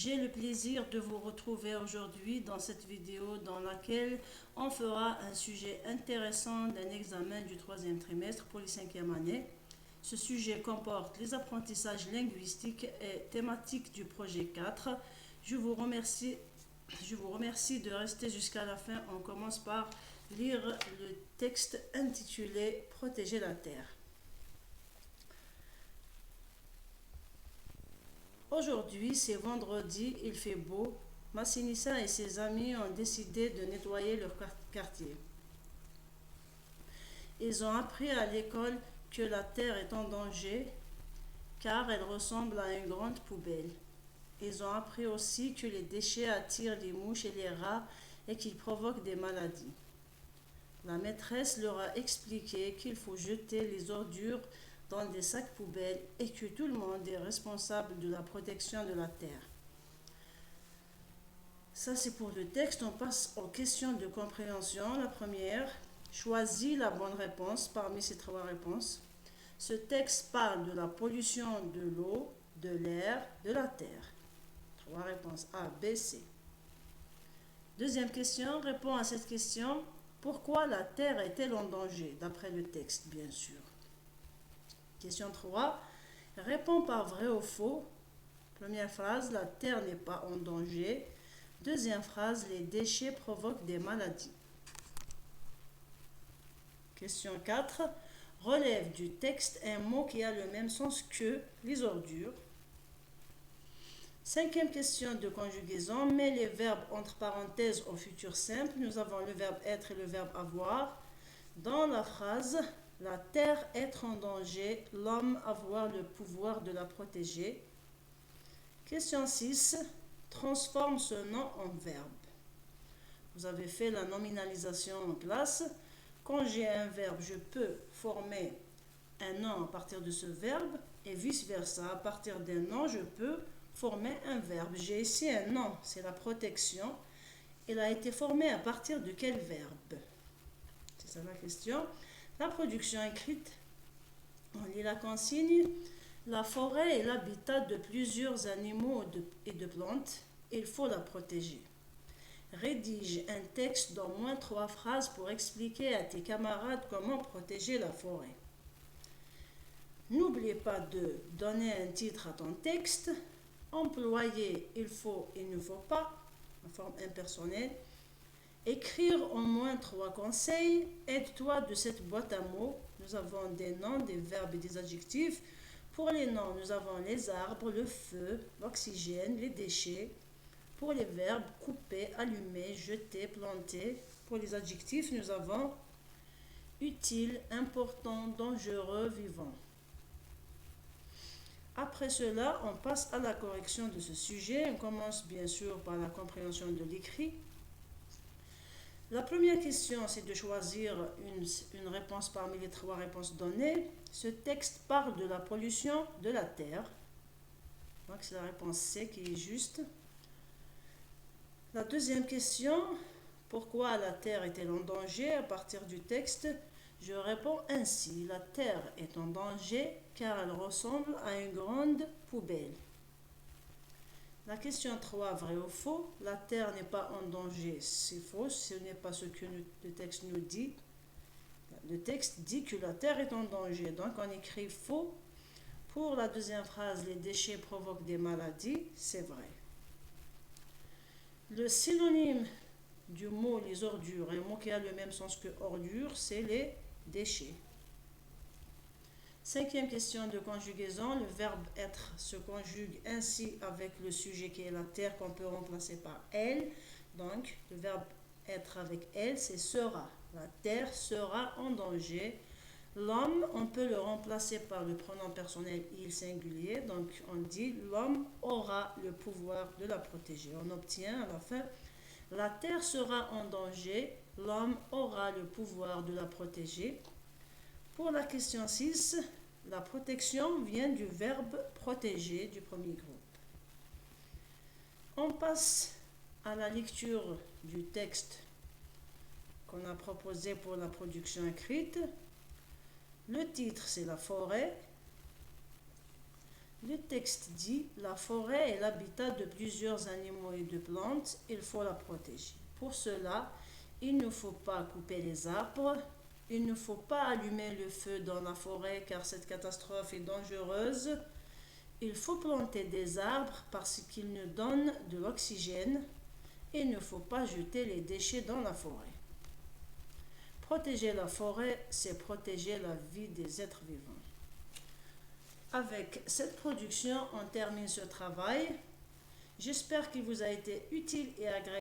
J'ai le plaisir de vous retrouver aujourd'hui dans cette vidéo dans laquelle on fera un sujet intéressant d'un examen du troisième trimestre pour les cinquièmes années. Ce sujet comporte les apprentissages linguistiques et thématiques du projet 4. Je vous remercie de rester jusqu'à la fin. On commence par lire le texte intitulé « Protéger la Terre ». Aujourd'hui, c'est vendredi, il fait beau. Massinissa et ses amis ont décidé de nettoyer leur quartier. Ils ont appris à l'école que la terre est en danger car elle ressemble à une grande poubelle. Ils ont appris aussi que les déchets attirent les mouches et les rats et qu'ils provoquent des maladies. La maîtresse leur a expliqué qu'il faut jeter les ordures dans des sacs poubelles et que tout le monde est responsable de la protection de la terre. Ça, c'est pour le texte. On passe aux questions de compréhension. La première, choisis la bonne réponse parmi ces trois réponses. Ce texte parle de la pollution de l'eau, de l'air, de la terre. Trois réponses A, B, C. Deuxième question, réponds à cette question. Pourquoi la terre est-elle en danger? D'après le texte, bien sûr. Question 3. Réponds par vrai ou faux. Première phrase, la terre n'est pas en danger. Deuxième phrase, les déchets provoquent des maladies. Question 4. Relève du texte un mot qui a le même sens que les ordures. Cinquième question de conjugaison, mets les verbes entre parenthèses au futur simple. Nous avons le verbe être et le verbe avoir. Dans la phrase, la terre être en danger, l'homme avoir le pouvoir de la protéger. Question 6. Transforme ce nom en verbe. Vous avez fait la nominalisation en classe. Quand j'ai un verbe, je peux former un nom à partir de ce verbe et vice-versa. À partir d'un nom, je peux former un verbe. J'ai ici un nom, c'est la protection. Il a été formé à partir de quel verbe? C'est ça la question. La production écrite, on lit la consigne. La forêt est l'habitat de plusieurs animaux et de plantes. Il faut la protéger. Rédige un texte d'au moins 3 phrases pour expliquer à tes camarades comment protéger la forêt. N'oublie pas de donner un titre à ton texte. Employer il faut, il ne faut pas, en forme impersonnelle. Écrire au moins 3 conseils. Aide-toi de cette boîte à mots. Nous avons des noms, des verbes et des adjectifs. Pour les noms, nous avons les arbres, le feu, l'oxygène, les déchets. Pour les verbes, couper, allumer, jeter, planter. Pour les adjectifs, nous avons utile, important, dangereux, vivant. Après cela, on passe à la correction de ce sujet. On commence bien sûr par la compréhension de l'écrit. La première question, c'est de choisir une réponse parmi les 3 réponses données. Ce texte parle de la pollution de la terre. Donc c'est la réponse C qui est juste. La deuxième question, pourquoi la terre est-elle en danger? À partir du texte, je réponds ainsi. La terre est en danger car elle ressemble à une grande poubelle. La question 3, vrai ou faux? La terre n'est pas en danger, c'est faux, ce n'est pas ce que le texte nous dit. Le texte dit que la terre est en danger, donc on écrit faux. Pour la deuxième phrase, les déchets provoquent des maladies, c'est vrai. Le synonyme du mot les ordures, un mot qui a le même sens que ordure, c'est les déchets. Cinquième question de conjugaison, le verbe être se conjugue ainsi avec le sujet qui est la terre qu'on peut remplacer par elle. Donc, le verbe être avec elle, c'est sera. La terre sera en danger. L'homme, on peut le remplacer par le pronom personnel il singulier. Donc, on dit l'homme aura le pouvoir de la protéger. On obtient à la fin, la terre sera en danger. L'homme aura le pouvoir de la protéger. Pour la question 6, la protection vient du verbe protéger du premier groupe. On passe à la lecture du texte qu'on a proposé pour la production écrite. Le titre, c'est la forêt. Le texte dit: la forêt est l'habitat de plusieurs animaux et de plantes, il faut la protéger. Pour cela, il ne faut pas couper les arbres, il ne faut pas allumer le feu dans la forêt car cette catastrophe est dangereuse. Il faut planter des arbres parce qu'ils nous donnent de l'oxygène. Il ne faut pas jeter les déchets dans la forêt. Protéger la forêt, c'est protéger la vie des êtres vivants. Avec cette production, on termine ce travail. J'espère qu'il vous a été utile et agréable.